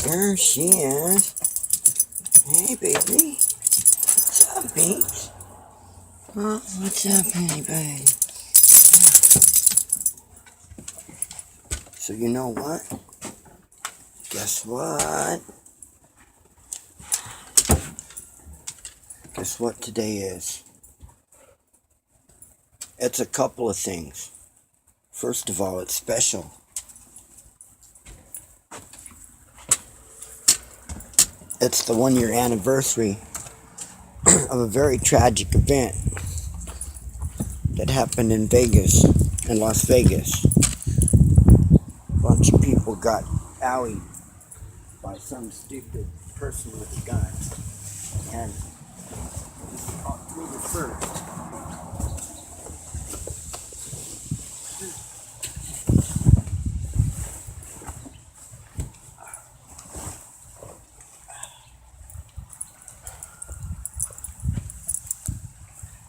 There she is. Hey, baby. What's up, Binks? Oh, what's up, honey, babe? So you know what? Guess what? Guess what today is? It's a couple of things. First of all, it's special. It's the 1-year anniversary of a very tragic event that happened in Las Vegas. A bunch of people got owied by some stupid person with a gun. And this is October 1st.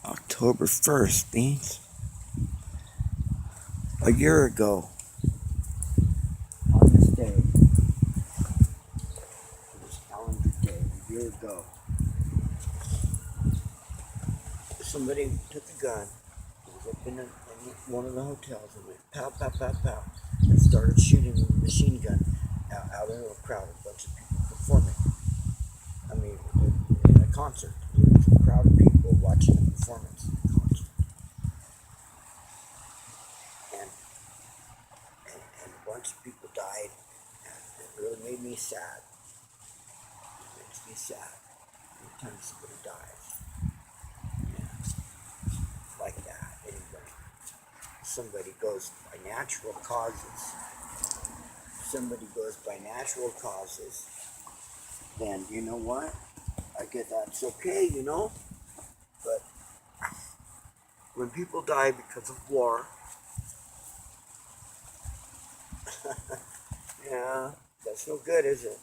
October 1st, Beans. A year ago, on this day, this calendar day, a year ago, somebody took a gun, was up in one of the hotels, and went pow, pow, pow, pow, and started shooting with a machine gun out into a crowd, a bunch of people performing. I mean, in a concert. There was a crowd of people watching a performance in a concert. And a bunch of people died, and it really made me sad. It makes me sad every time somebody dies. Yeah, like that, anyway. Somebody goes by natural causes. Then you know what? I get that's okay, But when people die because of war, yeah, that's no good, is it?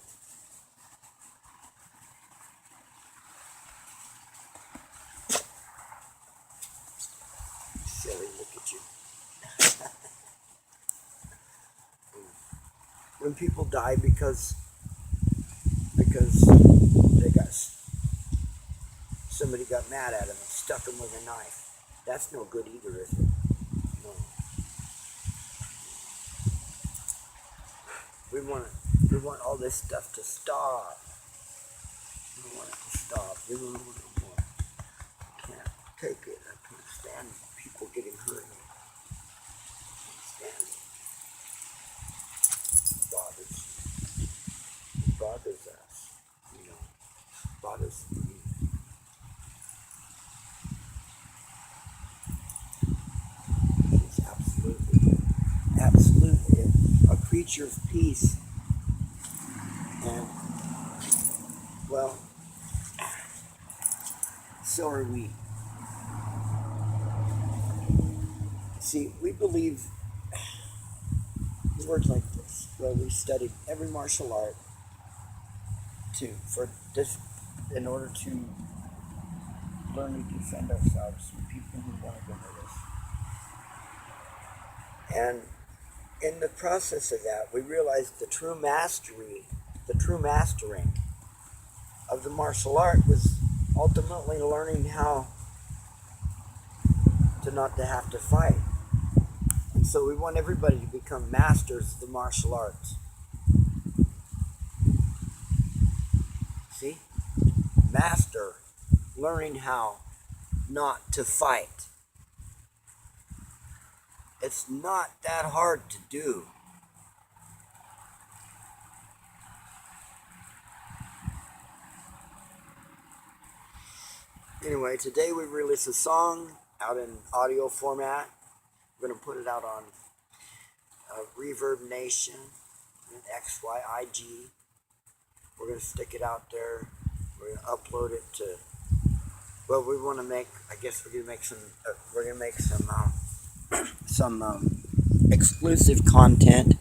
Silly, look at you. When people die because somebody got mad at them and stuck them with a knife, that's no good either, is it? No. We want all this stuff to stop. We want it to stop. We don't want it more. I can't take it. I can't stand people getting hurt. I can't stand it. It bothers us. It bothers me. It's absolutely a creature of peace. And, well, so are we. See, we believe the words like this. Well, we studied every martial art in order to learn to defend ourselves from people who want to go hurt us. And in the process of that, we realized the true mastering of the martial art was ultimately learning how not to have to fight. And so we want everybody to become masters of the martial arts. See? Master, learning how not to fight. It's not that hard to do. Anyway, today we released a song out in audio format. We're going to put it out on Reverb Nation and XYIG. We're going to stick it out there. We're going to upload it to. Well, we want to make. I guess we're going to make some. We're going to make some exclusive content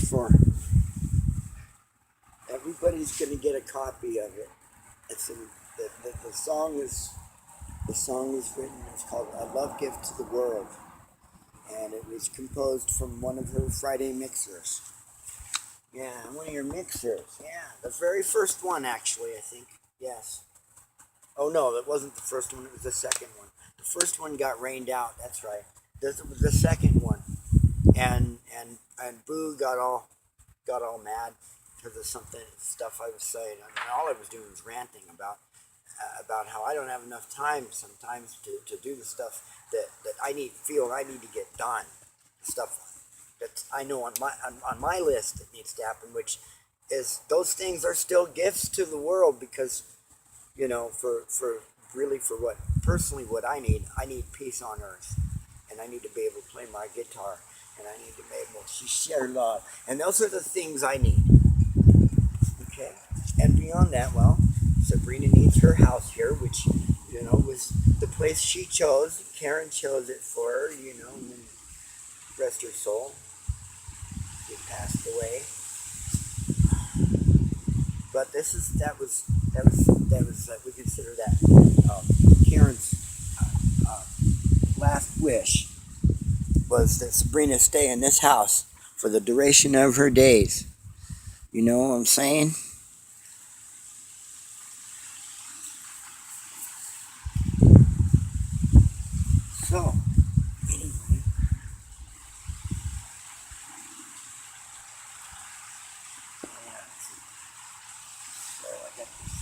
for everybody's going to get a copy of it. It's the song is written. It's called "A Love Gift to the World," and it was composed from one of her Friday mixers. Yeah, one of your mixers. Yeah, the very first one, actually, I think. Yes. Oh no, that wasn't the first one. It was the second one. The first one got rained out. That's right. This was the second one, and Boo got all mad because of something stuff I was saying. I mean, all I was doing was ranting about how I don't have enough time sometimes to do the stuff that I need to get done. Stuff that I know on my list that needs to happen, which is those things are still gifts to the world because for really for what personally what I need peace on earth, and I need to be able to play my guitar, and I need to be able to share love, and those are the things I need. Okay, and beyond that, well, Sabrina needs her house here, which was the place she chose. Karen chose it for her, and then rest her soul. She passed away. But that was we consider that Karen's last wish was that Sabrina stay in this house for the duration of her days. You know what I'm saying? So anyway, yeah. So I got this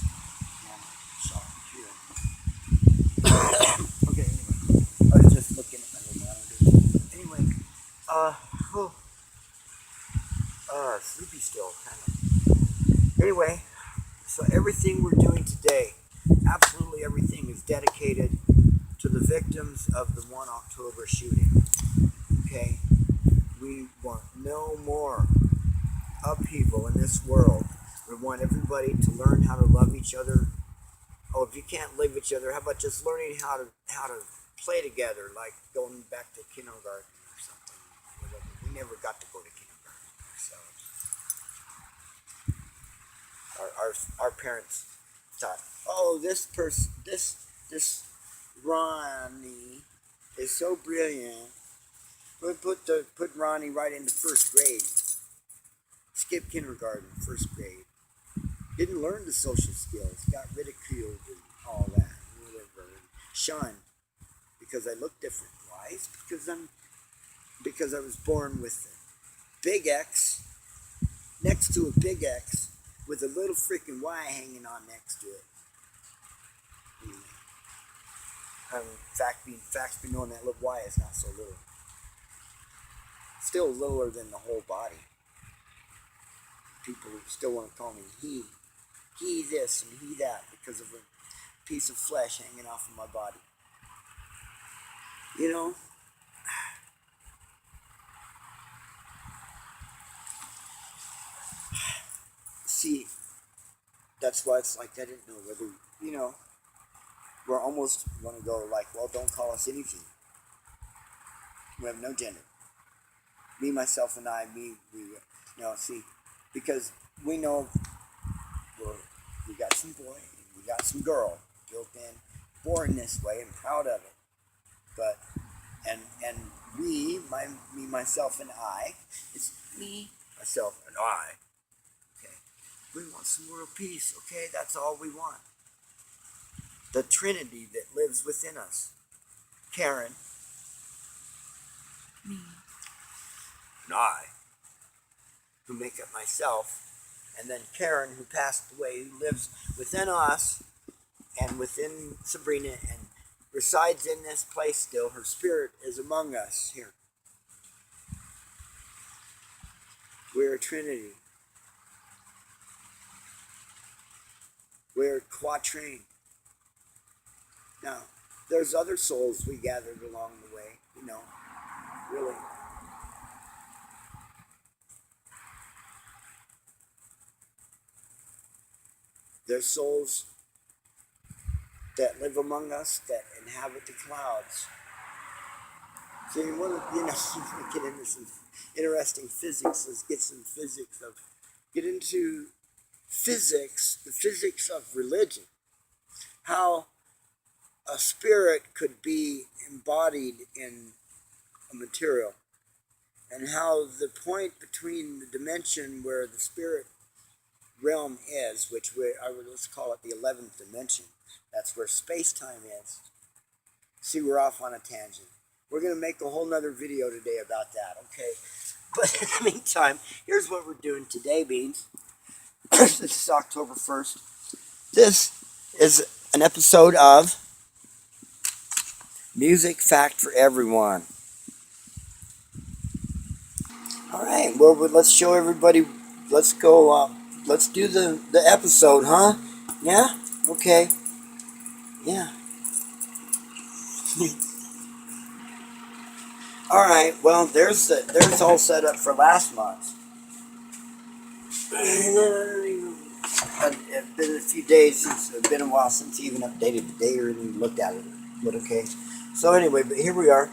shop here. Okay. Anyway, I was just looking at my little monitor. Anyway, uh, oh, sleepy still, kind of. Anyway, so everything we're doing today, absolutely everything, is dedicated to the victims of the 1 October shooting. Okay? We want no more upheaval in this world. We want everybody to learn how to love each other. Oh, if you can't live with each other, how about just learning how to play together, like going back to kindergarten or something. Whatever. We never got to go to kindergarten ourselves. Our parents thought, oh, this Ronnie is so brilliant. We'll put Ronnie right into first grade. Skip kindergarten, first grade. Didn't learn the social skills. Got ridiculed and all that. Whatever. Shunned because I look different. Why? It's because I was born with a big X next to a big X with a little freaking Y hanging on next to it. Anyway, facts be known that little Y is not so little. Still littler than the whole body. People still want to call me he this and he that because of a piece of flesh hanging off of my body. You know, see, that's why it's like I didn't know whether, we're almost want to go like, well, don't call us anything. We have no gender. Me, myself, and I, see, because we know we got some boy and we got some girl built in, born this way and proud of it. But and me, myself, and I, it's me, myself, and I. Okay, we want some world peace. Okay, that's all we want. The Trinity that lives within us, Karen, me, and I, who make up myself, and then Karen, who passed away, who lives within us and within Sabrina and resides in this place still. Her spirit is among us here. We're a Trinity. We're a quatrain. Now, there's other souls we gathered along the way, really. There's souls that live among us that inhabit the clouds. So you want to, get into some interesting physics. Let's get into physics, the physics of religion. How a spirit could be embodied in a material. and how the point between the dimension where the spirit realm is, which I would let's call it the 11th dimension. That's where space-time is. See, we're off on a tangent. We're going to make a whole nother video today about that, okay? But in the meantime, here's what we're doing today, Beans. This is October 1st. This is an episode of Music Fact for Everyone. All right, well, let's show everybody. Let's go. Let's do the episode, huh? Yeah. Okay. Yeah. All right. Well, there's all set up for last month. It's been a few days since it's been a while since he even updated the date or even looked at it. But okay. So anyway, but here we are.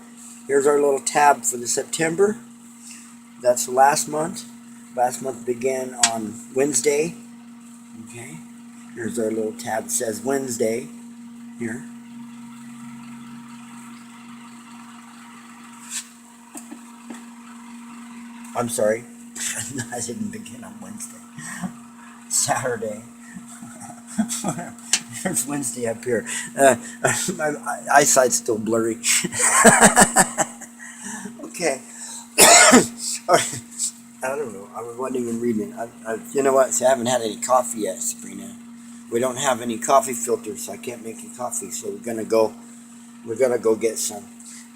Here's our little tab for the September. That's last month. Last month began on Wednesday. Okay. Here's our little tab that says Wednesday. Here. I'm sorry. I didn't begin on Wednesday. Saturday. There's Wednesday up here. My eyesight's still blurry. Okay. I don't know. I wasn't even reading it. You know what? See, I haven't had any coffee yet, Sabrina. We don't have any coffee filters, so I can't make any coffee. So we're gonna go get some.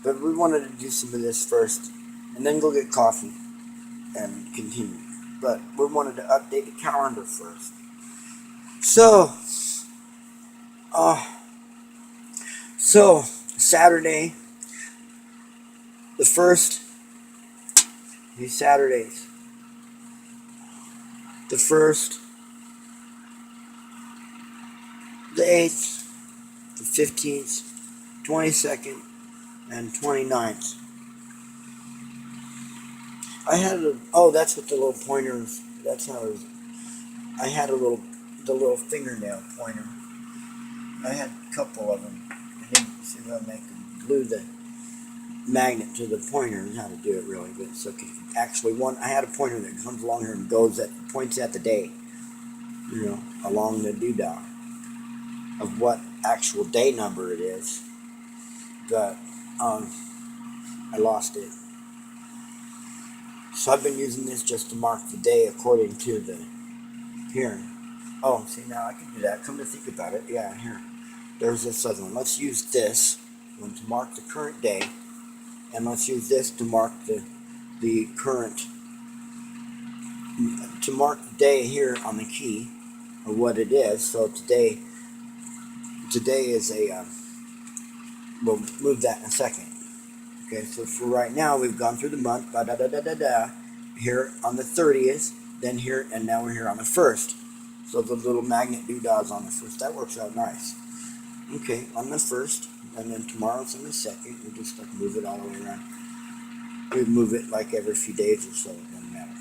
But we wanted to do some of this first, and then go get coffee, and continue. But we wanted to update the calendar first. So Saturday, the first. These Saturdays. The 1st, the 8th, the 15th, 22nd, and 29th. I had that's what the little pointers, that's how it was. I had the little fingernail pointer. I had a couple of them. I didn't see how to make them glue the magnet to the pointer and how to do it really, but it's okay. Actually, I had a pointer that comes along here and points at the day, along the doodah of what actual day number it is. But I lost it, so I've been using this just to mark the day according to the here. Oh, see, now I can do that. Come to think about it, yeah, here. There's this other one. Let's use this one to mark the current day. And let's use this to mark the current, to mark the day here on the key of what it is. So today is we'll move that in a second. Okay, so for right now, we've gone through the month, here on the 30th, then here, and now we're here on the 1st. So the little magnet doodah's on the 1st. That works out nice. Okay, on the 1st. And then tomorrow's on the 2nd. We'll just move it all the way around. We move it like every few days or so. It doesn't matter.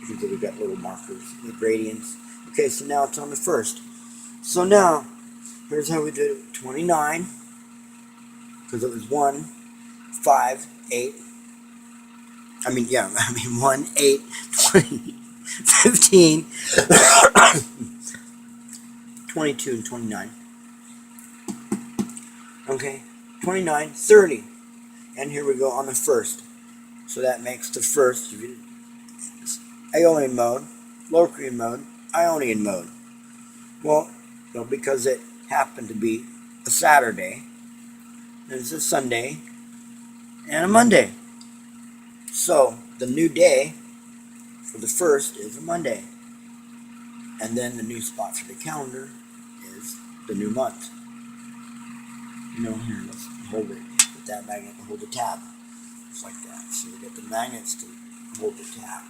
Because we've got little markers, the gradients. Okay, so now it's on the 1st. So now, here's how we did it. 29. Because it was 1, 5, 8. 1, 8, 20, 15, 22, and 29. Okay, 29, 30. And here we go on the 1st. So that makes the 1st Aeolian mode, Locrian mode, Ionian mode. Well, because it happened to be a Saturday, there's a Sunday, and a Monday. So the new day for the 1st is a Monday. And then the new spot for the calendar is the new month. Here, let's hold it with that magnet to hold the tab. Just like that. So we get the magnets to hold the tab.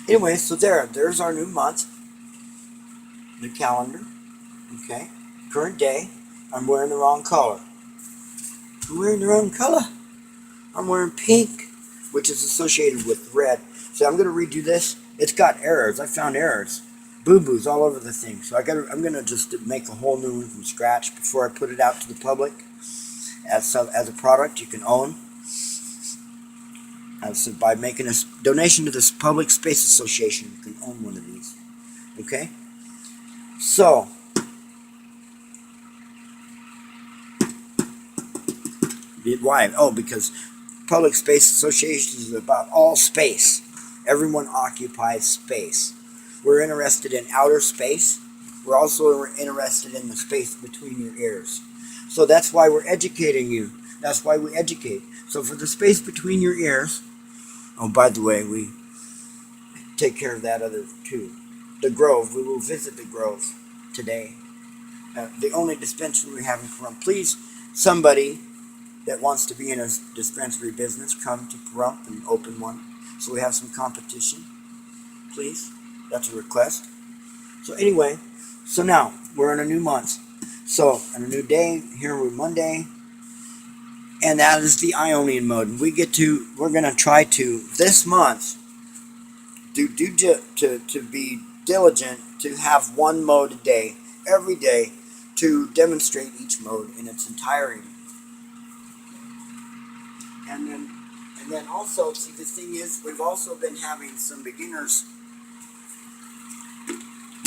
Anyway, so there's our new month. The calendar. Okay. Current day. I'm wearing the wrong color. I'm wearing the wrong color. I'm wearing pink, which is associated with red. So I'm going to redo this. It's got errors. I found errors. Boo-boos all over the thing. So I'm going to just make a whole new one from scratch before I put it out to the public as a product you can own. So by making a donation to this Public Space Association, you can own one of these. Okay? So, why? Oh, because Public Space Association is about all space. Everyone occupies space. We're interested in outer space. We're also interested in the space between your ears. So that's why we're educating you. That's why we educate. So for the space between your ears, oh, by the way, we take care of that other too. The Grove, we will visit the Grove today. The only dispensary we have in Pahrump. Please, somebody that wants to be in a dispensary business, come to Pahrump and open one. So we have some competition. Please, that's a request. So anyway, so now we're in a new month. So in a new day, here we're Monday, and that is the Ionian mode. And we're gonna try to this month to be diligent to have one mode a day, every day, to demonstrate each mode in its entirety. And then also, see, the thing is, we've also been having some beginners.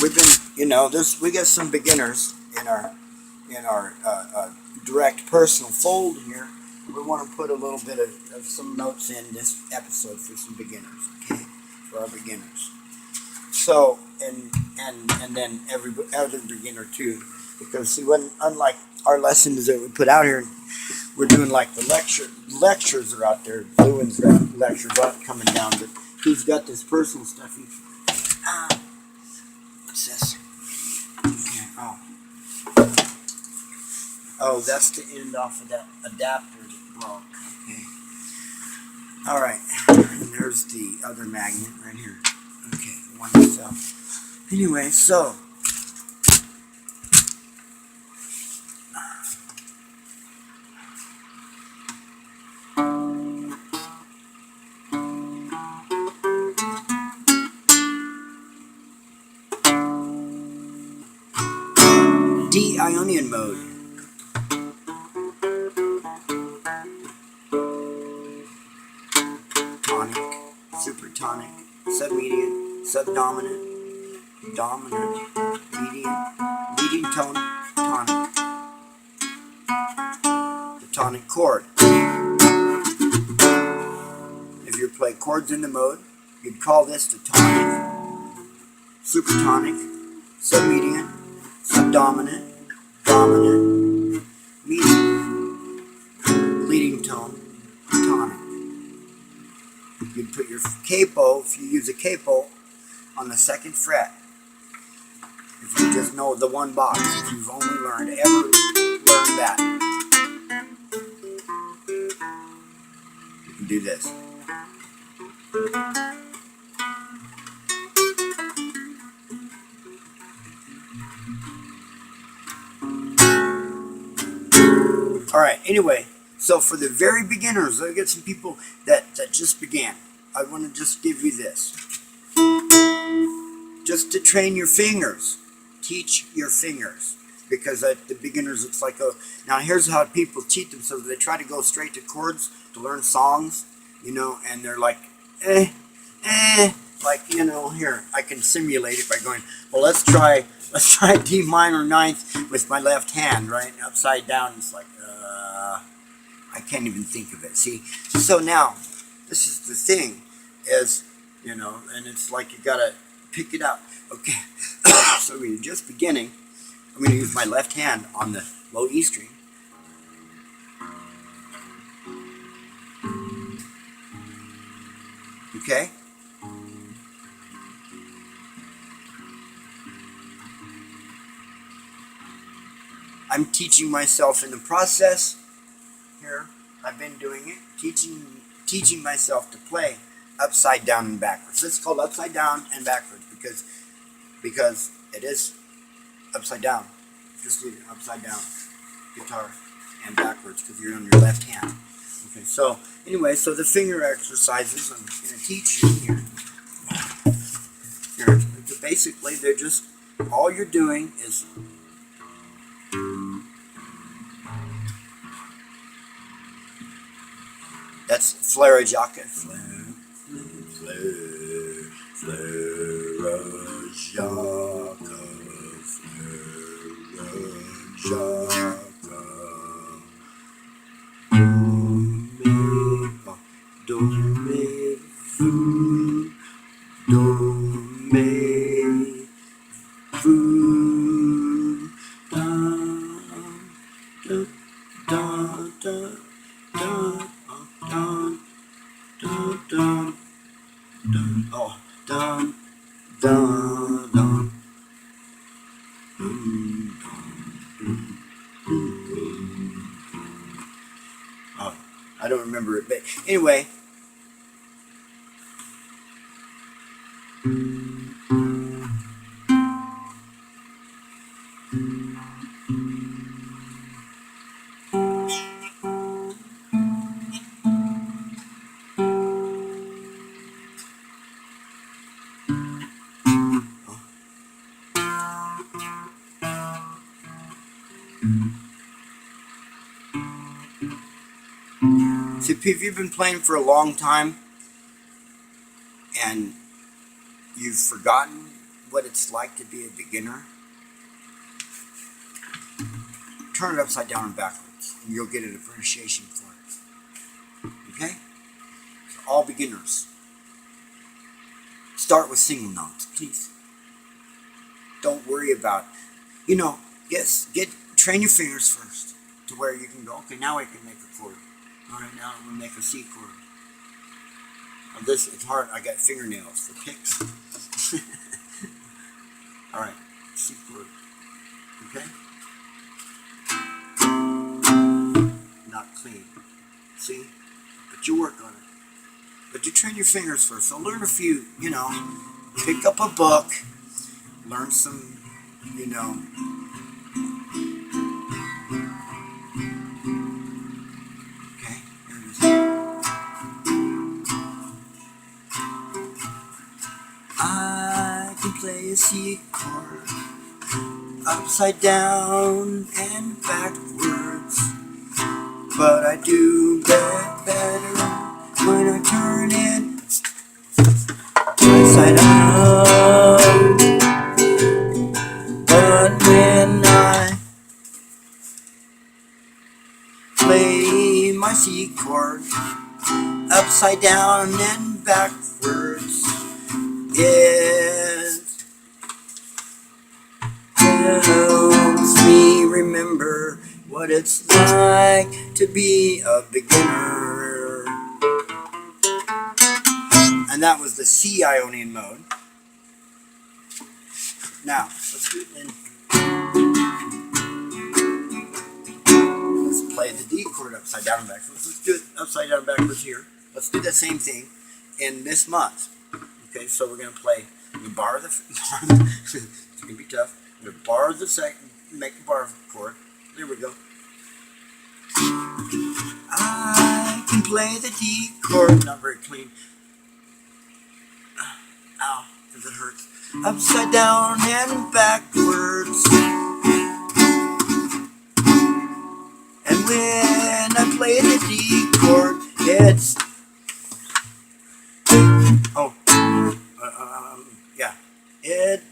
We've been, we got some beginners in our direct personal fold here. We want to put a little bit of some notes in this episode for some beginners, okay, for our beginners. So, and then every other beginner too, because see, unlike our lessons that we put out here, we're doing like the lectures are out there. Lewin's got lectures coming down, but he's got this personal stuff. What's this? Okay, oh, that's the end off of that adapter that broke. Okay. All right, and there's the other magnet right here. Okay, one itself. Anyway, so. Ionian mode. Tonic, supertonic, submedian, subdominant, dominant, median tone, tonic. The tonic chord. If you play chords in the mode, you'd call this the tonic, supertonic, submedian, subdominant, dominant, median, leading tone, tonic. You'd put your capo, if you use a capo, on the second fret. If you just know the one box, if you've only ever learned that, you can do this. Alright, anyway, so for the very beginners, I get some people that just began. I want to just give you this. Just to train your fingers. Teach your fingers. Because at the beginners, it's like now here's how people cheat themselves. They try to go straight to chords to learn songs, and they're like, like, here, I can simulate it by going, well, let's try D minor ninth with my left hand, right, upside down. It's like, I can't even think of it. See, so now, this is the thing, is, and it's like you gotta pick it up. Okay, so when you're just beginning, I'm gonna use my left hand on the low E string. Okay? I'm teaching myself in the process here. I've been doing it, teaching myself to play upside down and backwards. It's called upside down and backwards because it is upside down. Just do it upside down guitar and backwards because you're on your left hand. Okay, so anyway, so the finger exercises I'm going to teach you here. Basically, they're just, all you're doing is that's Flare Jacques. flare, flare, Jacques, flare, Jacques. Do, me, foo, do, me, foo, da, da, da, da, da, da, da, da, da, oh, da, da, da. Oh, I don't remember it, but anyway. See, if you've been playing for a long time and you've forgotten what it's like to be a beginner, turn it upside down and backwards, and you'll get an appreciation for it. Okay? So all beginners, start with single notes, please. Don't worry about, yes, train your fingers first to where you can go, okay, now I can make a chord. All right, now I'm going to make a C chord. Now this, it's hard, I got fingernails for picks. All right, C chord, okay? Not clean, see? But you work on it. But you train your fingers first, so learn a few, pick up a book, learn some, okay, here it is. I can play a C chord upside down and backwards, but I do better when I turn it upside down. But when I play my C chord upside down and backwards, it helps me remember what it's like to be a beginner. And that was the C Ionian mode. Now, let's do it in. Let's play the D chord upside down and backwards. Let's do it upside down and backwards here. Let's do that same thing in this month. Okay, so we're going to play, we bar the, it's going to be tough. We're going to bar the second, make the bar chord. There we go. I can play the D chord, not very clean. Ow, because it hurts. Upside down and backwards. And when I play the D chord, it's, it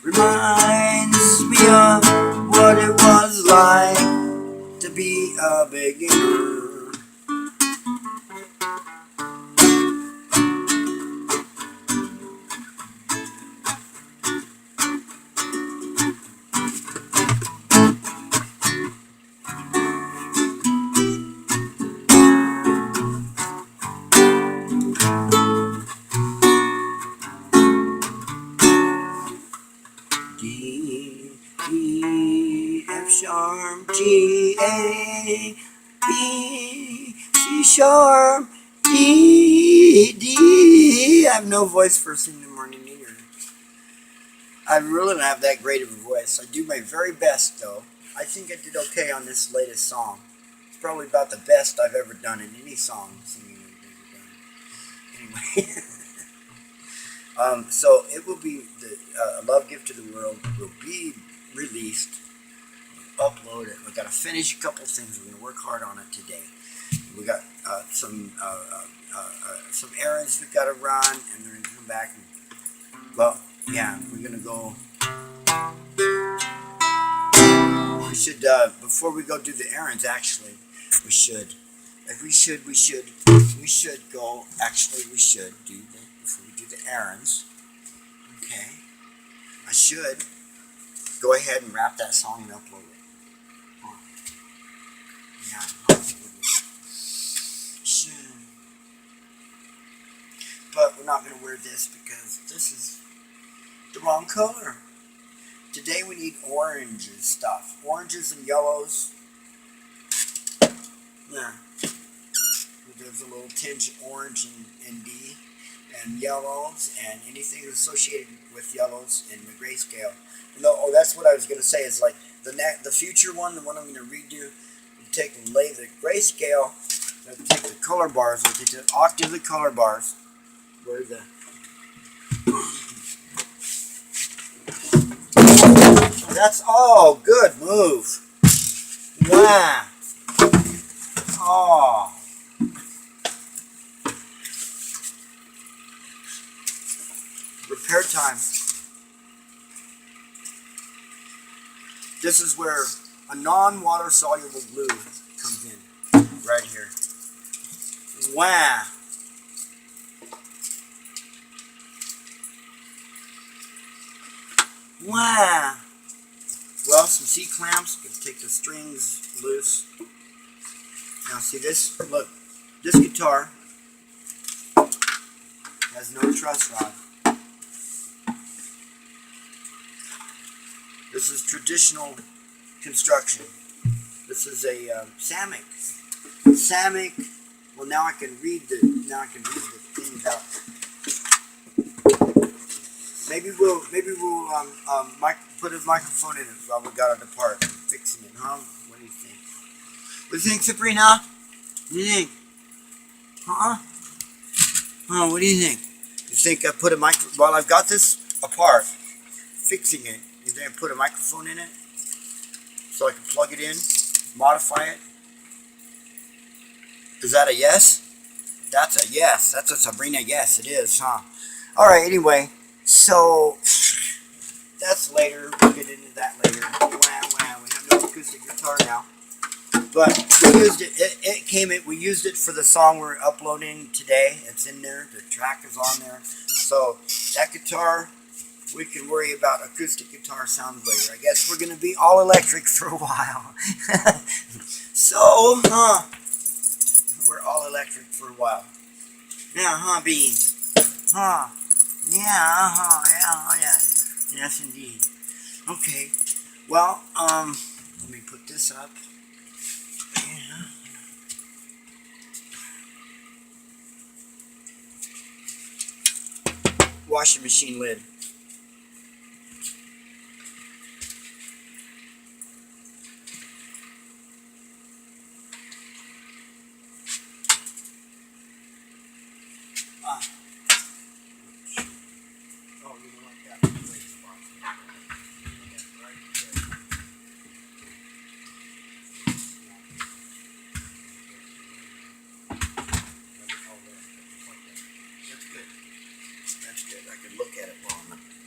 reminds me of what it was like to be a beginner. D, E, F sharp, G, A, B, C sharp, D, D. I have no voice first thing in the morning either. I really don't have that great of a voice. I do my very best though. I think I did okay on this latest song. It's probably about the best I've ever done in any song singing I've ever done. Anyway. So it will be, A Love Gift to the World will be released. We'll upload it. We've got to finish a couple things. We're going to work hard on it today. We got some errands we've got to run, Well, yeah, we're gonna go. We should, before we go do the errands, actually, we should. If we should, we should go. Actually, we should do the, before we do the errands. Okay. I should go ahead and wrap that song and upload it. Oh, yeah. Should. But we're not gonna wear this because this is the wrong color. Today we need oranges stuff. Oranges and yellows. Yeah. There's a little tinge of orange in D, and yellows, and anything associated with yellows in the grayscale. No, oh, that's what I was going to say. Is like the future one, the one I'm going to redo. You take and lay the grayscale. Take the color bars. Or take the octave of color bars. Where the that's all good move. Wow. Oh. Repair time. This is where a non-water soluble glue comes in. Right here. Wow. Wow. Well, some C-clamps. You can take the strings loose. Now see this? Look. This guitar has no truss rod. This is traditional construction. This is a Samick. Samick. Well, now I can read the things out. Maybe we'll put a microphone in it while we got it apart, fixing it, huh? What do you think? What do you think, Sabrina? What do you think? Huh? Huh? What do you think? You think I put a while I've got this apart, fixing it? You think I put a microphone in it so I can plug it in, modify it? Is that a yes? That's a yes. That's a Sabrina yes. It is, huh? All right. Anyway, so that's later. We'll get into that later. Wow, wow. We have no acoustic guitar now, but we used it. It came in. We used it for the song we're uploading today. It's in there. The track is on there. So that guitar, we can worry about acoustic guitar sounds later. I guess we're gonna be all electric for a while. So, we're all electric for a while. Yeah, huh, Beans? Huh? Yeah, yeah. Yes, indeed. Okay. Well, let me put this up. Yeah. Washing machine lid.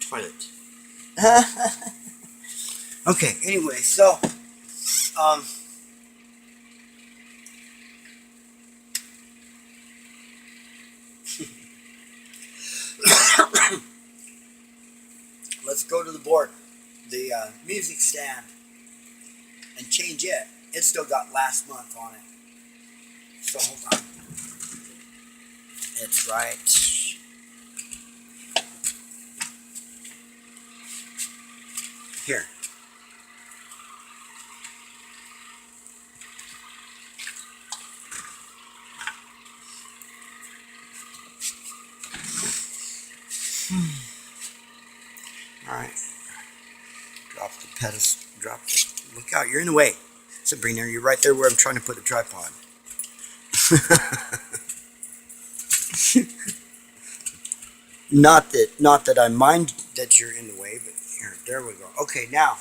Toilet. Okay, anyway, so let's go to the board, the music stand, and change it. It's still got last month on it. So hold on. It's right here. Alright. Drop the pedestal. Drop it. Look out, you're in the way. Sabrina, you're right there where I'm trying to put the tripod. Not that I mind that you're in the way, but here, there we go. Okay, now.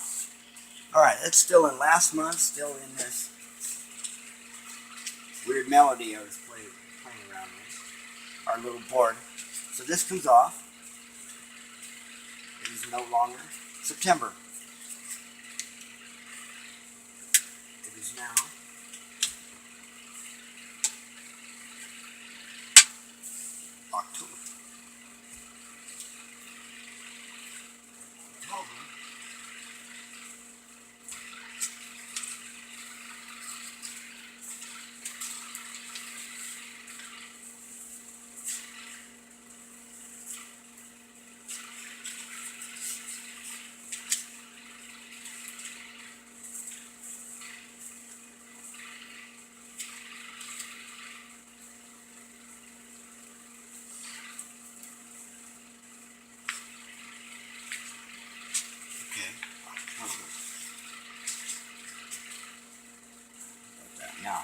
Alright, that's still in last month, still in this weird melody I was playing around with. Our little board. So this comes off. It is no longer September. It is now October. Okay, October. About that now.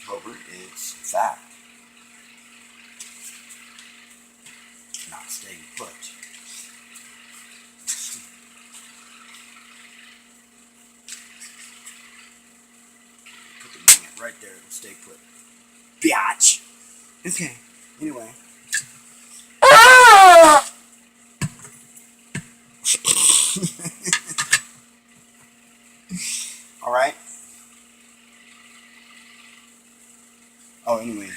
October is, in fact, not staying put. Put the magnet right there, it'll stay put. Biatch! Okay, anyway. Alright. Oh, anyway.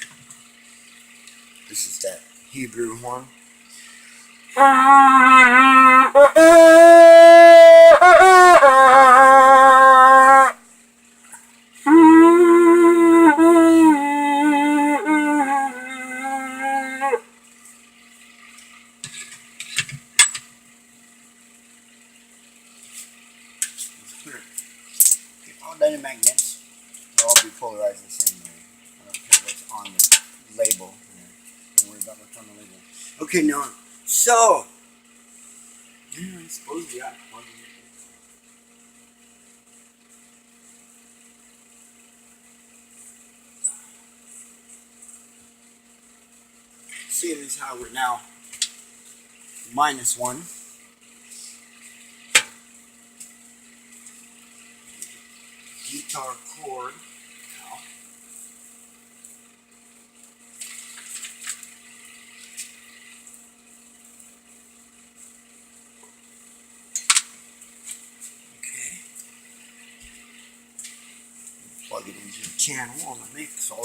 This is that Hebrew horn. Clear. Okay, all dynamic magnets will all be polarized the same way. I don't care what's on the label. Don't worry about what's on the label. Okay, now, so, I suppose we ought to plug in. Seeing as how we're now -1. Guitar chord now. Okay. Plug it into the channel on the mixer.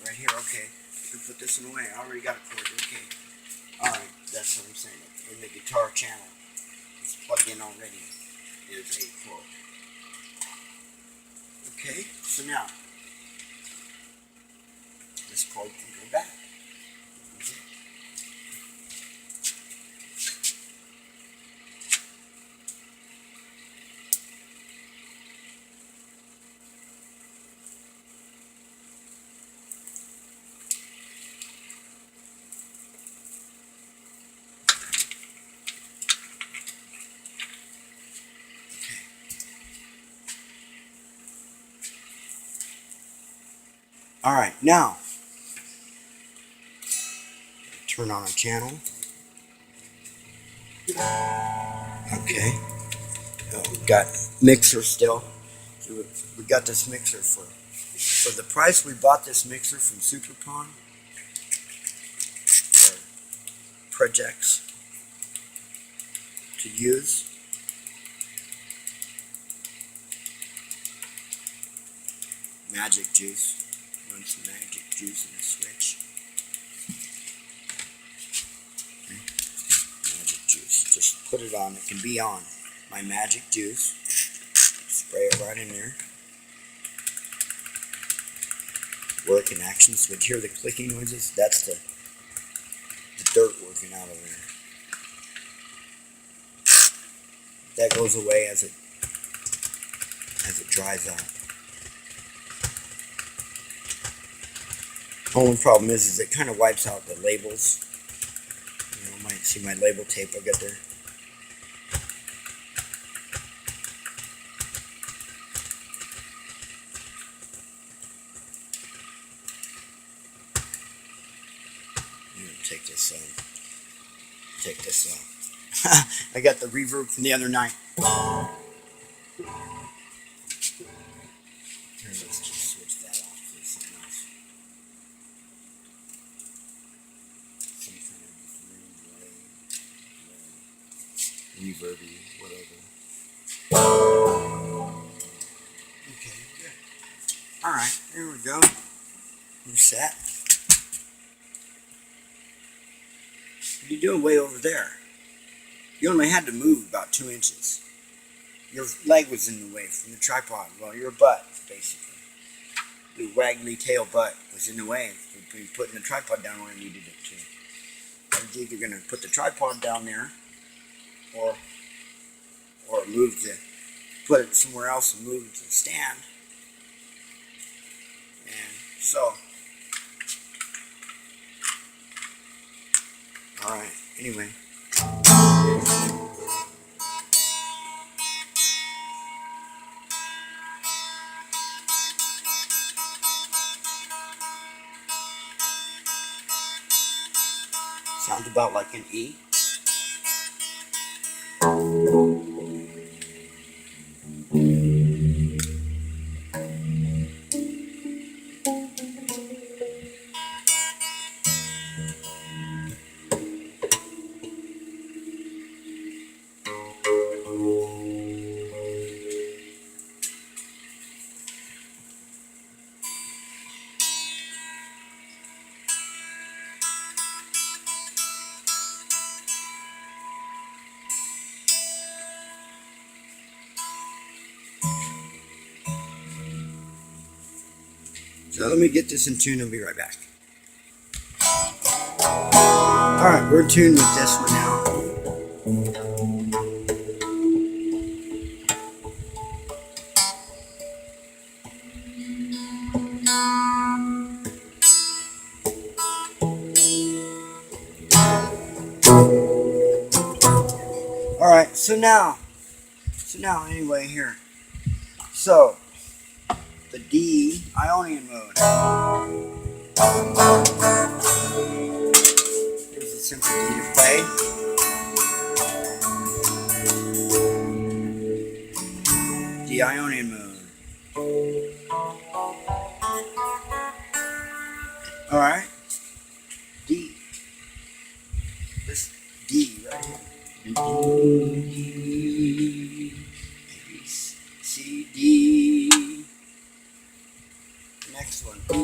Right here, okay. You can put this in away. I already got a cord, okay. Alright, that's what I'm saying. In the guitar channel, it's plugged in already. Is a cord. Okay, so now, this cord can go back. Alright, now, turn on our channel. Okay, we've got mixer still. We got this mixer for the price we bought this mixer from Superpon. Projects to use. Magic juice. Run some magic juice in the switch. Okay. Magic juice. Just put it on. It can be on. My magic juice. Spray it right in there. Work in action. So you hear the clicking noises. That's the dirt working out of there. That goes away as it dries out. Only problem is it kind of wipes out the labels. You might see my label tape I got there. take this I got the reverb from the other night. Here, let's just switch that off for something else. Some kind of reverby, whatever. Okay, good. Alright, here we go. We're set. What are you doing way over there? You only had to move about 2 inches. Your leg was in the way from the tripod. Well, your butt, basically. The waggly tail butt was in the way of putting the tripod down where I needed it to. I was either going to put the tripod down there or put it somewhere else and move the stand. And so, alright, anyway. Sounds about like an E. So let me get this in tune and I'll be right back. Alright, we're tuned with this one now. Alright, so now anyway here. So the D Ionian mode. Here's a simple D to play. D Ionian mode. Alright. D. This D right here. C, D. Next one. E.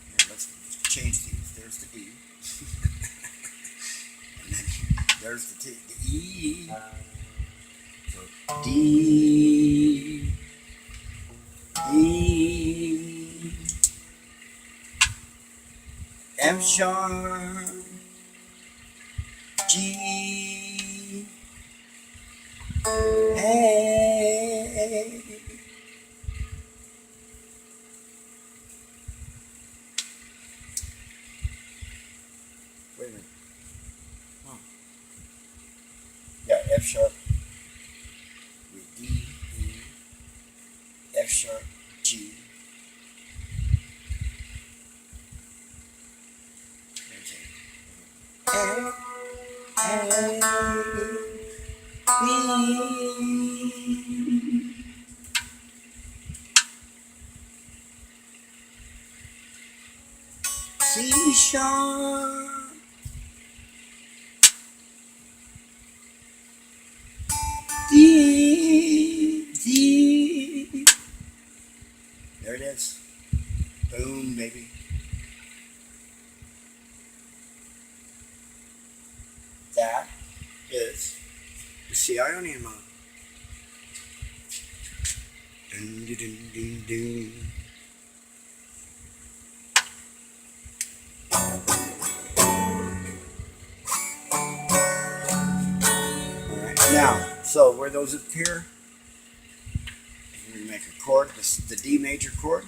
Here, let's change these. There's the D. And then there's the T, the E. So D. E. F sharp, G, A. Wait a minute. Oh. Yeah, F sharp with D, E, F sharp, G. C sharp, D, D. There it is. Boom, baby. That is the C Ionian mode. Dun, dun, dun, dun, dun. Alright, now, so where those appear, we're going to make a chord, the D major chord.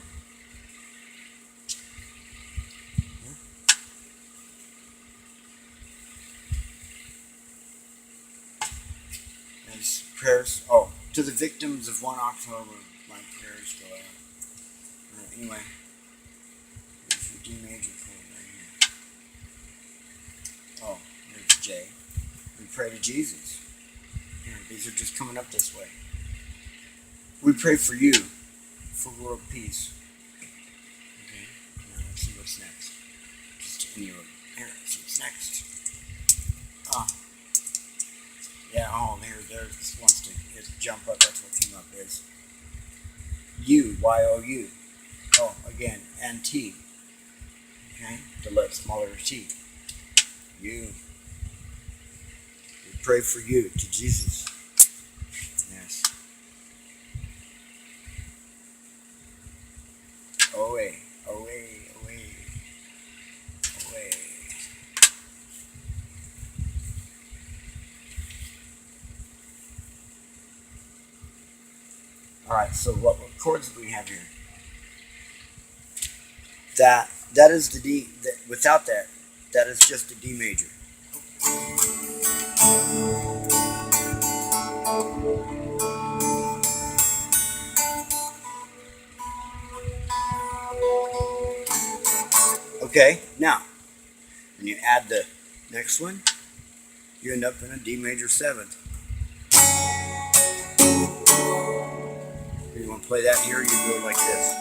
As prayers, to the victims of 1 October, my prayers go out. Anyway, here's your D major chord right here. Oh, here's J. We pray to Jesus. Here, these are just coming up this way. We pray for you, for world peace. Okay, now let's see what's next. Just in your here, let's see what's next. Yeah, oh, there just wants to jump up. That's what came up is U, Y-O-U. Oh, again, and T. Okay, the smaller T. You. We pray for you to Jesus. Yes. Away, away, away, away. All right. So what chords do we have here? That is the D. Without that, that is just a D major. Okay. Now, when you add the next one, you end up in a D major seventh. You want to play that here? You do it like this.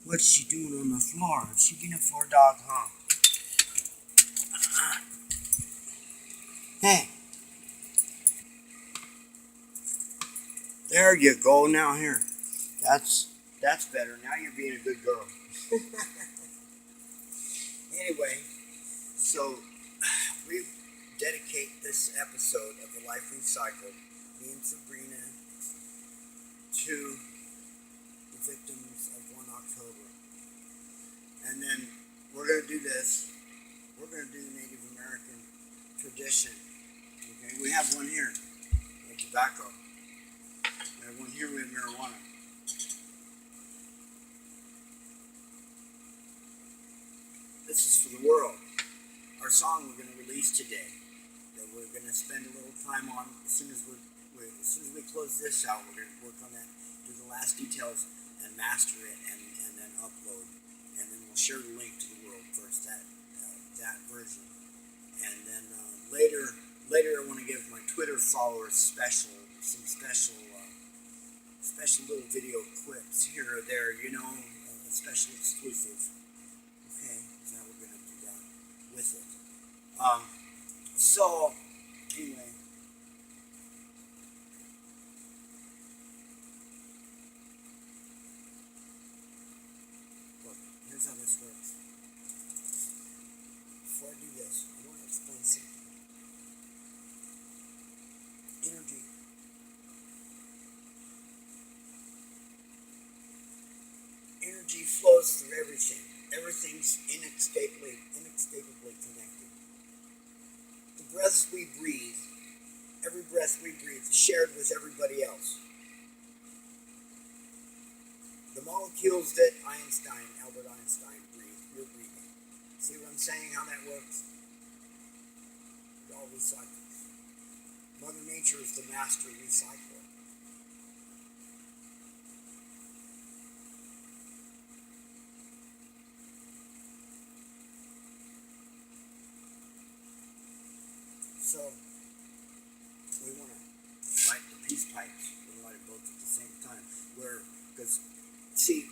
What's she doing on the floor? Is she being a floor dog, huh? Hey. There you go. Now here. That's better. Now you're being a good girl. Anyway, so we dedicate this episode of the Life Recycled, me and Sabrina, to the victims of 1 October. And then we're going to do this. We're going to do the Native American tradition. Okay, we have one here. We have tobacco. We have one here. We have marijuana. This is for the world. Our song we're going to release today, that we're going to spend a little time on as soon as we close this out. We're going to work on that, do the last details, and master it, and then upload, and then we'll share the link to the world first. That version, and then later I want to give my Twitter followers some special little video clips here or there. Special exclusive. Okay, so now we're going to do that with it. So, anyway, before I do this, I want to explain something. Energy. Energy flows through everything. Everything's inescapably connected. The breaths we breathe, every breath we breathe is shared with everybody else. The molecules that Albert Einstein breathed, you're breathing. See what I'm saying, how that works? It all recycles. Mother Nature is the master recycler. So, we want to light the peace pipes. We light it both at the same time. Because, see,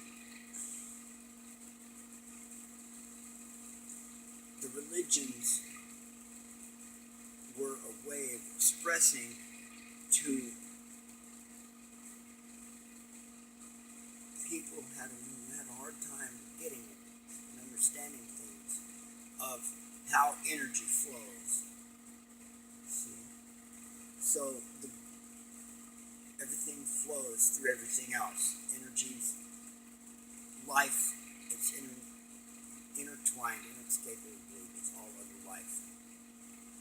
the religions were a way of expressing to people who had a hard time getting it and understanding things of how energy flows. See? So everything flows through everything else. Energy's life, it's intertwined inescapably with all other life.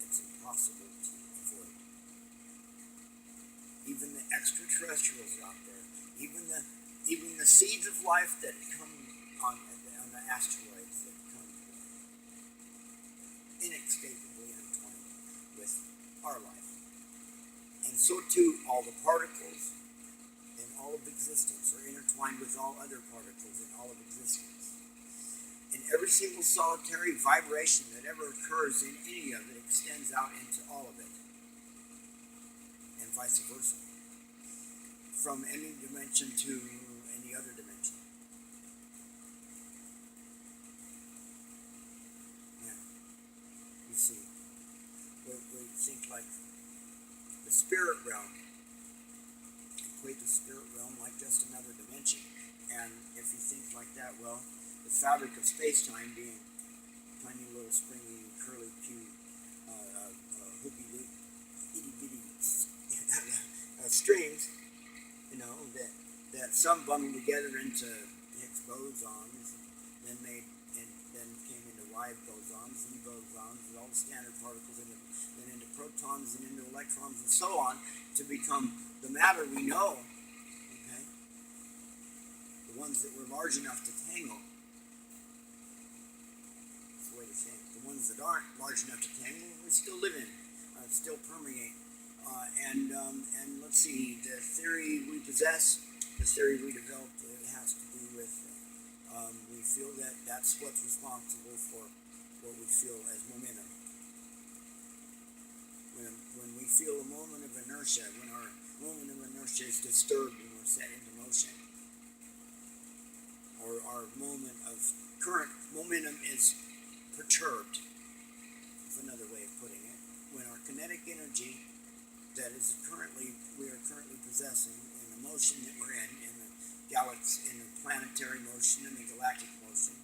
It's impossible to avoid. Even the extraterrestrials out there, even the seeds of life that come on the asteroids that come inextricably intertwined with our life. And so too, all the particles in all of existence are intertwined with all other particles in all of existence. And every single solitary vibration that ever occurs in any of it extends out into all of it. And vice versa. From any dimension to any other dimension. Yeah. You see, we think like the spirit realm. Equate the spirit realm like just another dimension. And if you think like that, well, the fabric of space-time being tiny little springy, curly Q, hoopy-loop, itty-bitty strings, that some bundled together into Higgs bosons, then came into Y bosons, Z bosons, and all the standard particles, then into protons and into electrons and so on to become the matter we know. Okay, the ones that were large enough to tangle. That's the way to say it. The ones that aren't large enough to tangle, we still live in, still permeate. And let's see, the theory we possess, the theory we developed, it has to do with, we feel that that's what's responsible for what we feel as momentum. When we feel a moment of inertia, when our moment of inertia is disturbed and we're set into motion, or our moment of current momentum is perturbed, is another way of putting it. When our kinetic energy that we are currently possessing in the motion that we're in the galaxy, in the planetary motion and the galactic motion,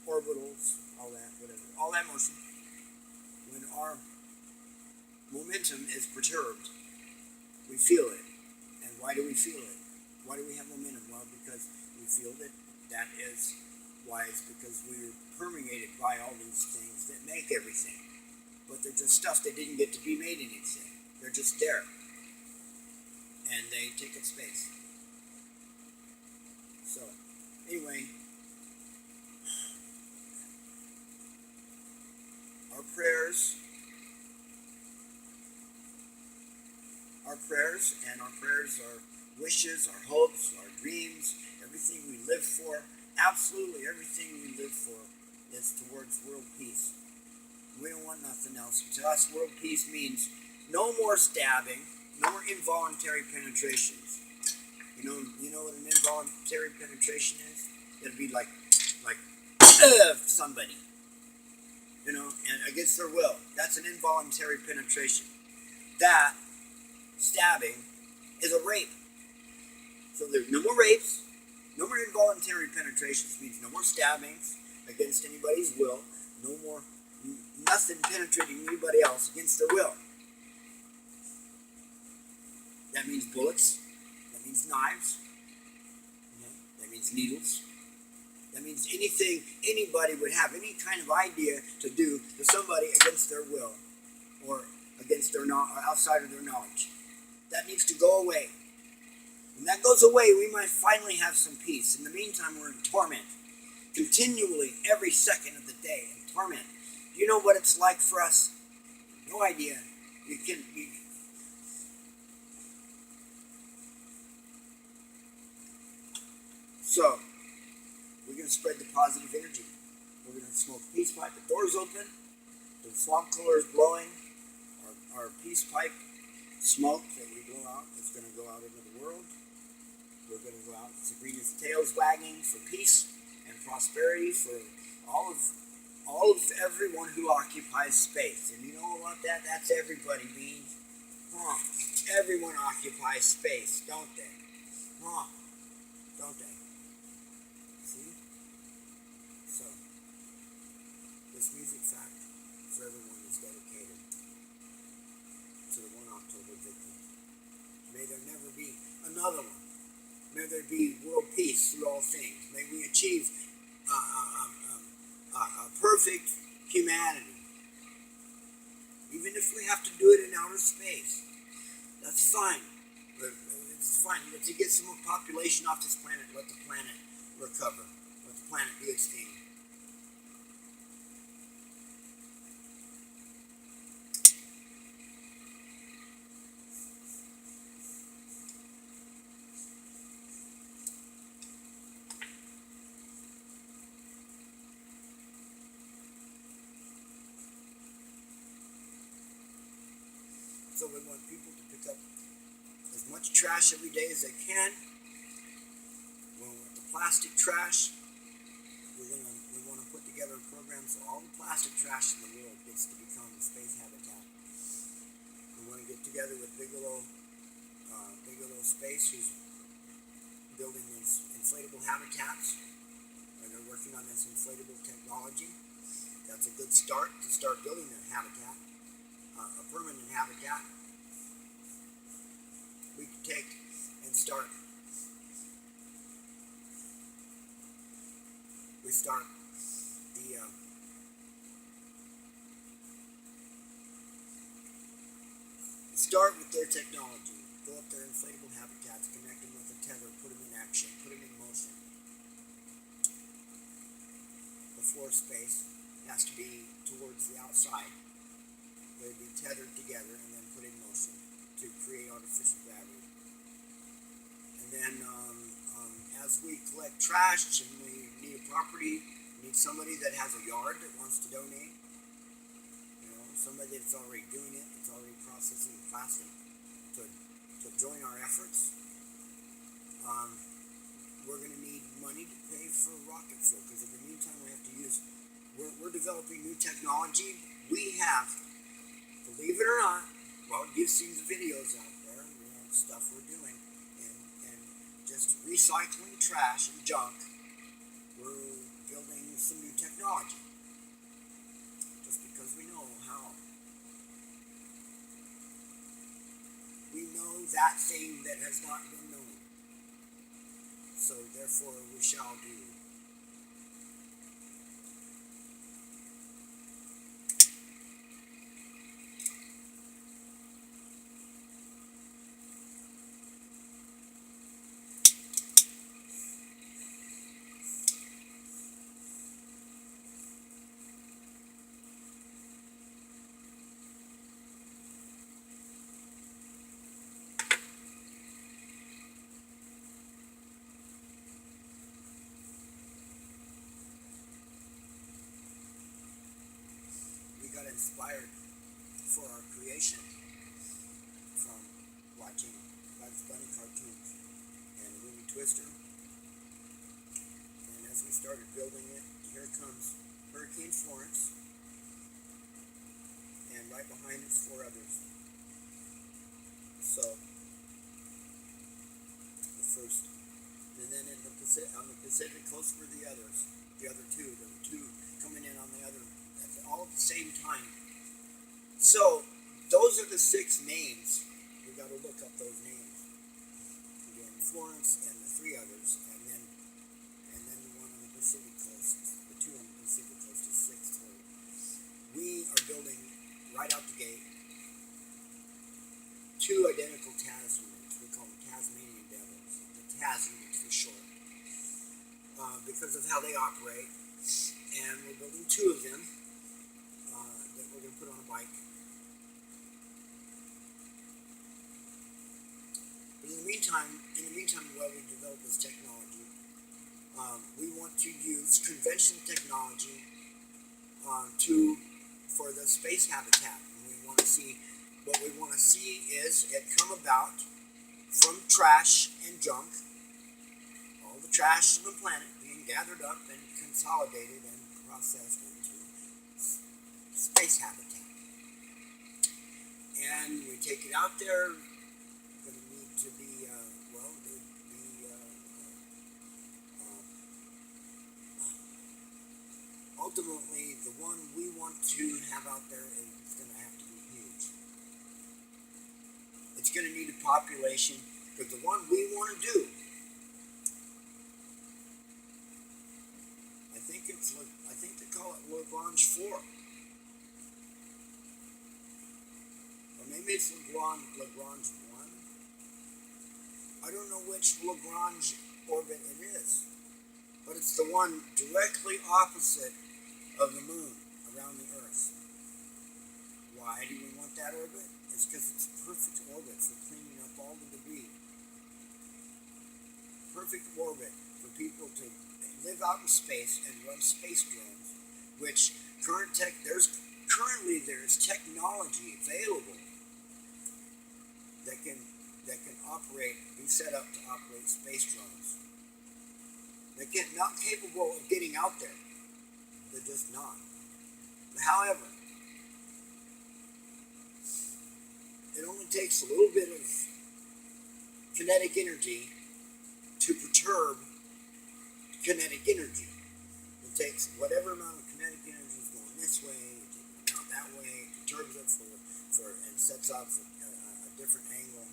orbitals, all that, whatever, all that motion, when our momentum is perturbed, we feel it. And why do we feel it? Why do we have momentum? Well, because we feel that is wise, because we're permeated by all these things that make everything. But they're just stuff that didn't get to be made anything. They're just there. And they take up space. So, anyway, our prayers and our prayers are wishes, our hopes, our dreams, everything we live for, absolutely everything we live for is towards world peace. We don't want nothing else. To us, world peace means no more stabbing, no more involuntary penetrations. You know what an involuntary penetration is? It'd be like somebody, and against their will. That's an involuntary penetration. That stabbing is a rape. So there's no more rapes, no more involuntary penetrations. Means no more stabbings against anybody's will. No more, nothing penetrating anybody else against their will. That means bullets. That means knives. That means needles. That means anything anybody would have any kind of idea to do to somebody against their will or against their outside of their knowledge. That needs to go away. When that goes away, we might finally have some peace. In the meantime, we're in torment. Continually, every second of the day, in torment. Do you know what it's like for us? No idea. So, we're going to spread the positive energy. We're going to smoke peace pipe. The door's open. The fog color is blowing. Our peace pipe smoke that we blow out is going to go out into the world. We're going to go out. Sabrina's tail's wagging for peace and prosperity for all of everyone who occupies space. And you know what that's everybody means? Everyone occupies space, don't they? Don't they? See? So, this music fact for everyone is dedicated to the 1 October victims. May there never be another one. May there be world peace through all things. May we achieve a perfect humanity. Even if we have to do it in outer space. That's fine. It's fine. To get some more population off this planet, let the planet recover. Let the planet do its thing. So we want people to pick up as much trash every day as they can. We want the plastic trash. We want to put together a program so all the plastic trash in the world gets to become a space habitat. We want to get together with Bigelow Space, who's building these inflatable habitats, and they're working on this inflatable technology. That's a good start to start building a habitat. A permanent habitat. We can take and start. We start with their technology. Go up their inflatable habitats, connect them with a tether, put them in action, put them in motion. The floor space has to be towards the outside. They'd be tethered together and then put in motion to create artificial gravity. And then as we collect trash and we need a property, we need somebody that has a yard that wants to donate. Somebody that's already doing it, that's already processing plastic to join our efforts. We're going to need money to pay for rocket fuel because in the meantime we're developing new technology. We have, believe it or not, well, you've seen the videos out there, stuff we're doing, and just recycling trash and junk. We're building some new technology, just because we know how. We know that thing that has not been known, so therefore we shall do. Got inspired for our creation from watching Bugs Bunny cartoons and the movie Twister. And as we started building it, here comes Hurricane Florence, and right behind it's 4 others. So the first, and then on the Pacific coast were the others, the other two. There were 2 coming in on the other all at the same time. So those are the 6 names. We got to look up those names. Again, Florence and the 3 others, and then the one on the Pacific coast, the 2 on the Pacific coast is 6 total. We are building right out the gate 2 identical TAS units. We call them Tasmanian Devils, the TAS units for short, because of how they operate. And we're building 2 of them that we're going to put on a bike. But in the meantime, while we develop this technology, we want to use conventional technology for the space habitat. And what we want to see is it come about from trash and junk, all the trash on the planet being gathered up and consolidated and processed into space habitat. And we take it out there. Going to need to be ultimately the one we want to have out there is going to have to be huge. It's going to need a population, but the one we want to do, I think they call it Lagrange 4, or maybe it's Lagrange 1. I don't know which Lagrange orbit it is, but it's the one directly opposite of the moon around the Earth. Why do we want that orbit? It's because it's a perfect orbit for cleaning up all the debris. Perfect orbit for people to live out in space and run space drones, which currently there's technology available that can be set up to operate space drones. They're not capable of getting out there. They're just not. However, it only takes a little bit of kinetic energy to perturb kinetic energy. It takes whatever amount of kinetic energy is going this way, taking it out that way, perturbs it and sets off a different angle,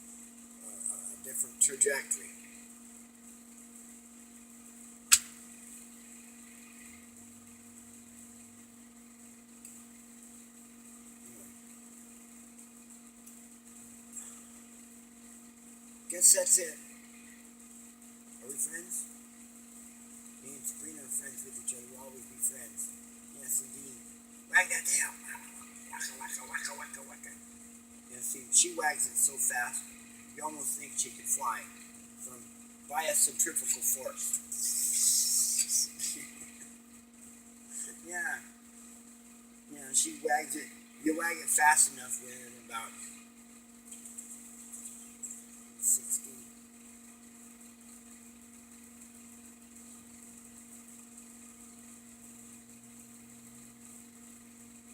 a different trajectory. Guess that's it. Are we friends? Me and Sabrina are friends with each other. We'll always be friends. Yes, indeed. Wag that tail. Waka, waka, waka, waka, waka. Yeah, see, she wags it so fast, you almost think she could fly from centrifugal force. Yeah. Yeah, she wags it. You wag it fast enough within about 60.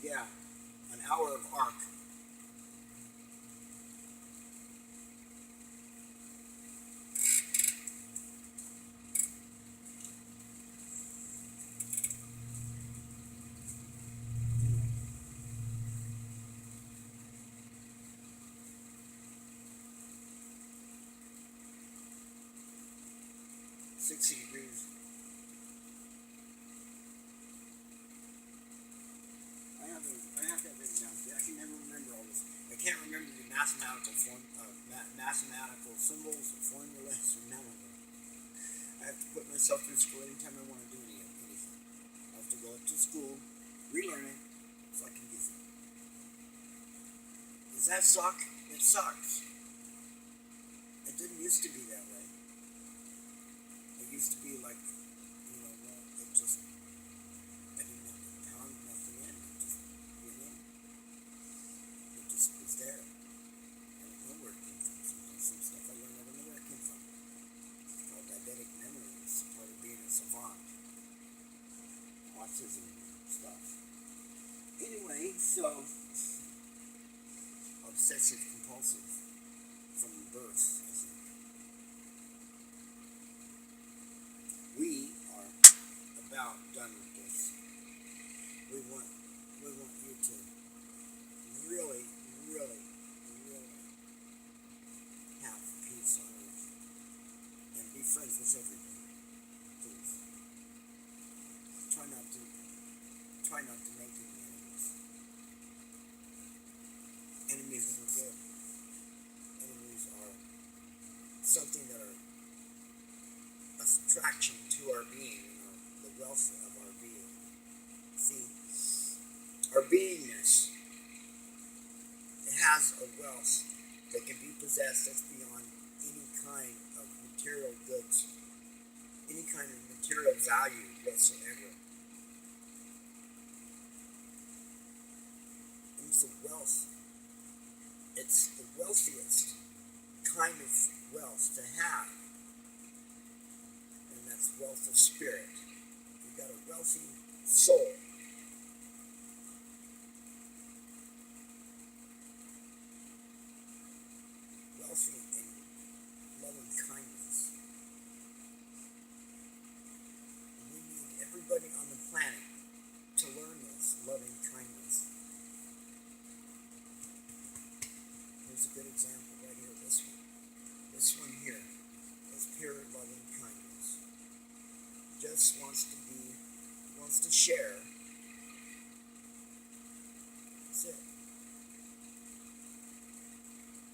Yeah, an hour of arc. Anyway. 60 degrees. I have that written down. I can never remember all this. I can't remember the mathematical symbols or formulas or none of them. I have to put myself through school anytime I want to do anything. I have to go to school, relearn it, so I can use it. Does that suck? It sucks. It didn't used to be that way. It used to be like, it just, I didn't have to pound nothing in. It just went in. It just was there. I don't know where it came from. Sometimes some stuff I learned, I don't know where it came from. It's called eidetic memory. It's part of being a savant. Autism stuff. Anyway, so obsessive compulsive from birth, I think. We are about done with this. We want try not to make any enemies. Enemies are good. Enemies are something that are a subtraction to our being, the wealth of our being. See, our beingness, it has a wealth that can be possessed that's beyond any kind of material goods, any kind of material value whatsoever. And it's a wealth. It's the wealthiest kind of wealth to have. And that's wealth of spirit. You've got a wealthy soul. Wealthy in loving kindness. And we need everybody on the planet to learn this loving kindness. Here's a good example right here, this one. This one here is pure loving kindness. Just wants to share. That's it.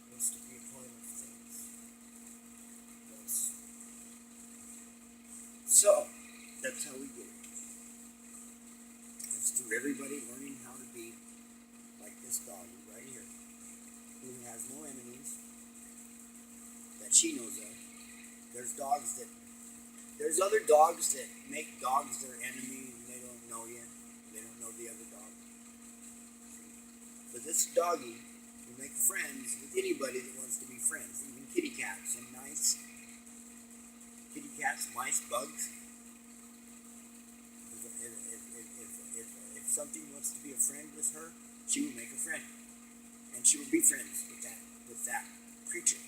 Wants to be a part of things. Yes. So, that's how we get it. It's through everybody learning how to be like this dog right here, who has no enemies that she knows of. There's other dogs that make dogs their enemy and they don't know you. They don't know the other dog. But this doggy will make friends with anybody that wants to be friends. Even kitty cats, some nice kitty cats, mice, bugs. If something wants to be a friend with her, she will make a friend. And she will be friends with that creature.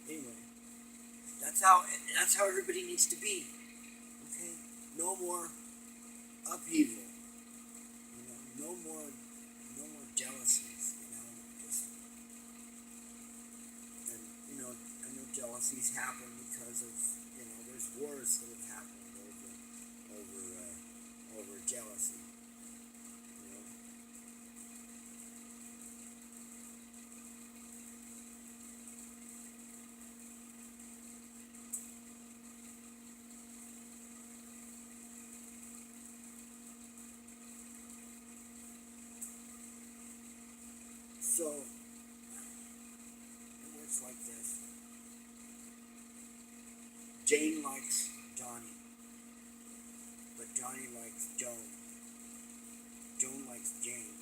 Anyway, that's how everybody needs to be. Okay? No more upheaval. No more jealousies, and I know jealousies happen because of, there's wars that have happened over jealousy. So, it works like this. Jane likes Johnny, but Johnny likes Joan. Joan likes Jane.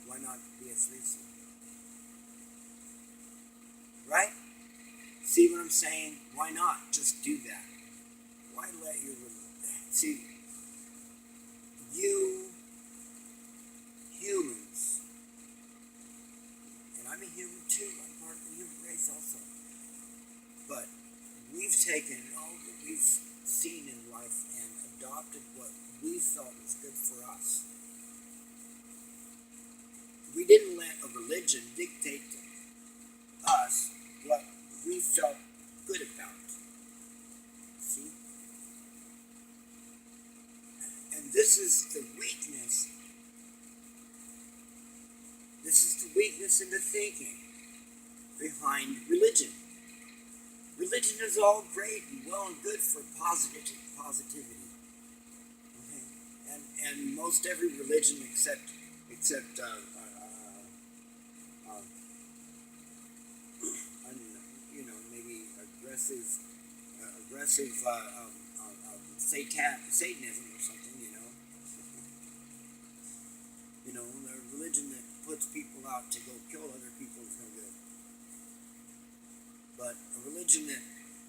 Why not be a threesome? Right? See what I'm saying? Why not just do that? Why let your... See, you humans, and I'm a human too, I'm part of the human race also, but we've taken all that we've seen in life and adopted what we felt was good for us. We didn't let a religion dictate to us what we felt good about. See? And this is the weakness. This is the weakness in the thinking behind religion. Religion is all great and well and good for positivity. Okay? And most every religion except maybe aggressive Satanism or something, the religion that puts people out to go kill other people is no good. But a religion that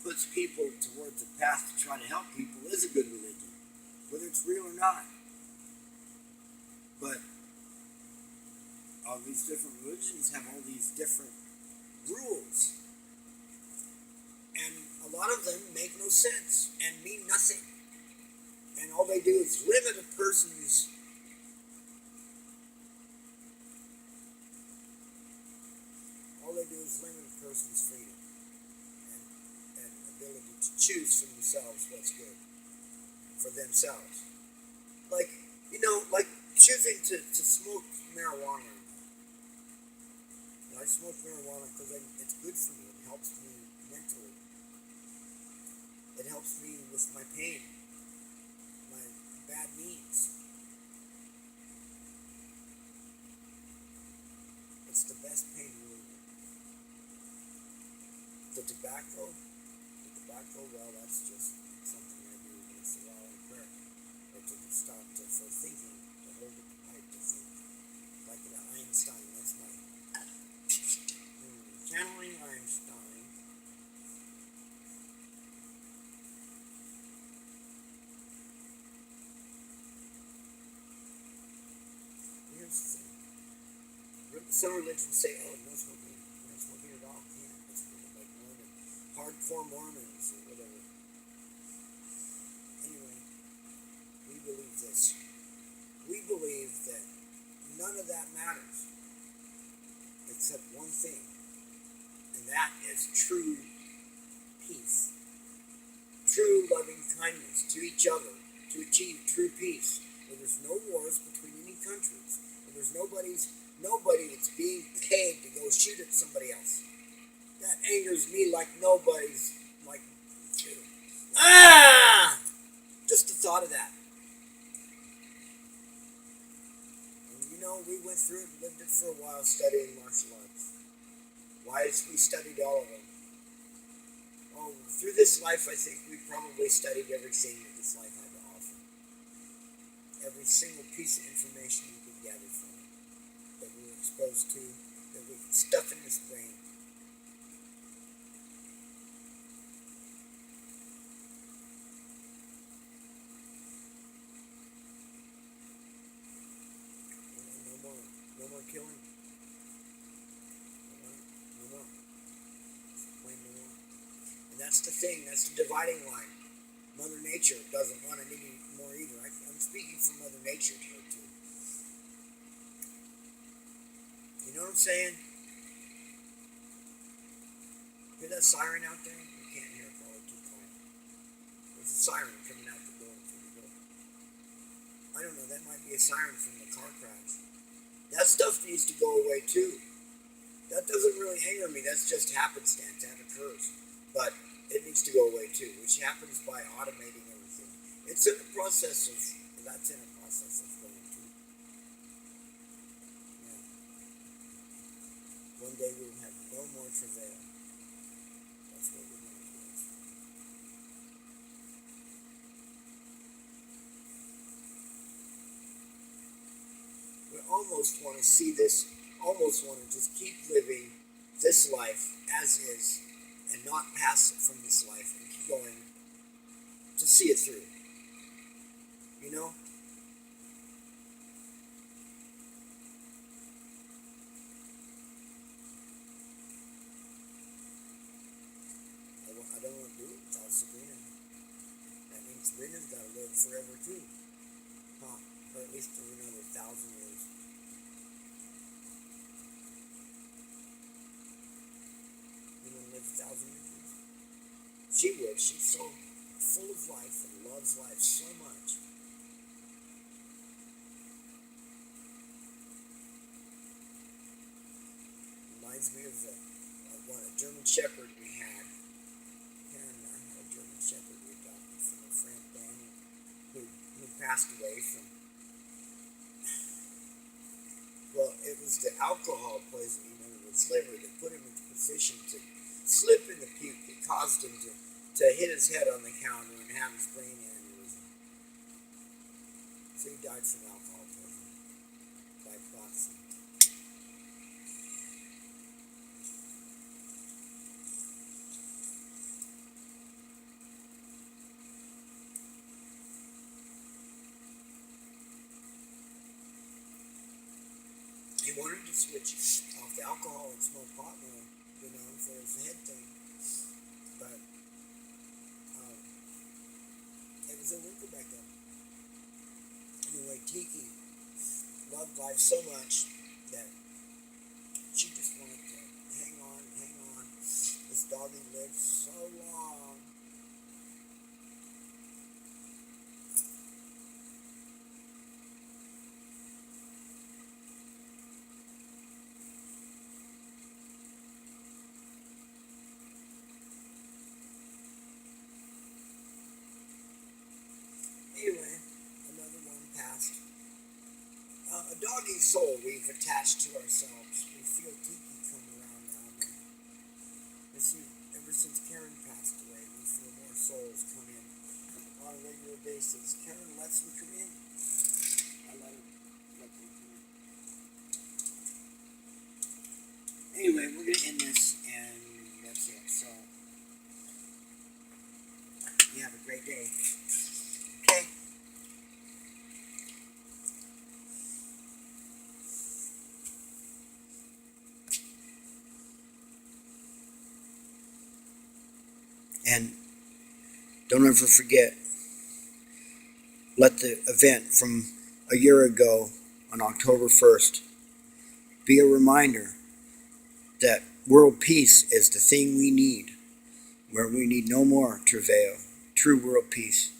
puts people towards a path to try to help people is a good religion, whether it's real or not. But all these different religions have all these different rules. And a lot of them make no sense and mean nothing. And all they do is limit a person's person's freedom and ability to choose for themselves what's good for themselves. Like, like choosing to smoke marijuana. I smoke marijuana because it's good for me. It helps me mentally. It helps me with my pain, my bad knees. It's the best pain reliever. The tobacco, well, that's just something I do once in a while in prayer. Or to stop for thinking, to hold the pipe to think. Like an Einstein, that's my channeling Einstein. Here's the thing. Some religions say, oh, no smoking. No smoking at all. Yeah, it's like Mormon, hardcore Mormons or whatever. Anyway, we believe this. We believe that none of that matters except one thing, and that is true peace. True loving kindness to each other to achieve true peace. Where there's no wars between any countries. Where there's nobody that's being paid to go shoot at somebody else. That angers me like nobody's like. Ah! Just the thought of that. And we went through it and lived it for a while studying martial arts. Why is we studied all of them? Oh, through this life, I think we probably studied everything that this life had to offer. Every single piece of information we could gather from it, that we were exposed to, that we stuff in this brain. No more killing. No more. Plain no more. And that's the thing. That's the dividing line. Mother Nature doesn't want it any more either. I'm speaking for Mother Nature here too. You know what I'm saying? Hear that siren out there? You can't hear it probably too quiet. There's a siren coming out the door through the door. I don't know, that might be a siren from the car crash. That stuff needs to go away too. That doesn't really anger me, that's just happenstance, that occurs. But it needs to go away too, which happens by automating everything. It's in the process of, that's in a process of going too. Yeah. One day we'll have no more travail. That's what we're going to do. We almost want to see this, almost want to just keep living this life as is and not pass it from this life and keep going to see it through. You know? I don't want to do it without Sabrina. That means Sabrina's got to live forever too. Huh? Or at least for another 1,000 years. You want to live 1,000 years? She would. She's so full of life and loves life so much. Reminds me of a German Shepherd we had. Karen and I had a German Shepherd we adopted from a friend Daniel who passed away from. Well, it was the alcohol poisoning in his liver that put him in the position to slip in the puke. It caused him to hit his head on the counter and have his brain aneurysm. So he died from alcohol poisoning by proxy. He wanted to switch off the alcohol and smoke pot more, for his head thing. But it was illegal back then. Anyway, Tiki loved life so much that she just wanted to hang on and hang on. doggy lived so long. Anyway, another one passed. A doggy soul we've attached to ourselves. We feel Tiki come around now and then. Ever since Karen passed away, we feel more souls come in on a regular basis. Karen lets them come in. I let them come in. Anyway, we're going to end this, and that's it. So, you have a great day. Okay? And don't ever forget, let the event from a year ago on October 1st be a reminder that world peace is the thing we need, where we need no more travail, true world peace.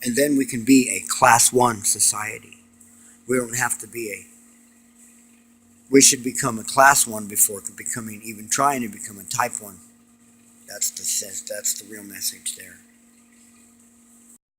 And then we can be a class 1 society. We don't have to be we should become a class 1 before becoming, even trying to become a type 1. That's the real message there.